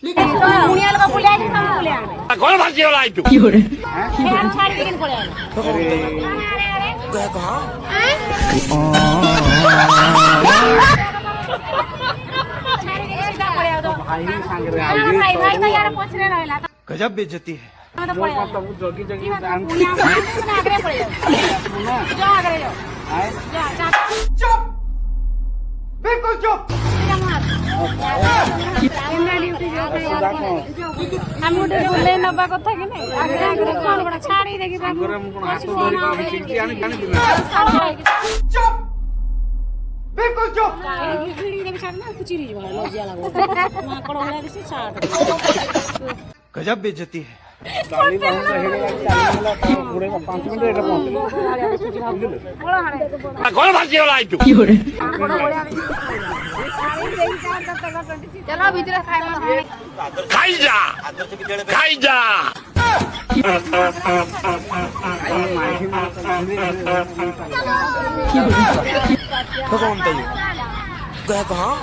मुनिया लोग बोले आए हम बोले आए कौन भाजी वाला आई तू हम छाड़ के बोले आए अरे कहां भाई भाई भाई यार पूछ रहे रहला गजब बेइज्जती है। तो जोगी जोगी मुनिया आगे पड़े जाओ आगे जाओ जा चुप, बिल्कुल चुप। हम बोले नब्बा कथा कि नहीं आगे आगे कौन बड़ा छाड़ी देखि बाबू चुप, बिल्कुल चुप। गिड़ी देबे छाड़ ना कुछ नहीं बड़ा लज्जा लागो माकड़ होला दिसे छाड़ गजब बेइज्जती है। कौन भाजी वाला आई तू चलो भीतर खाई जा खाई जा तो कौन था ये? कहां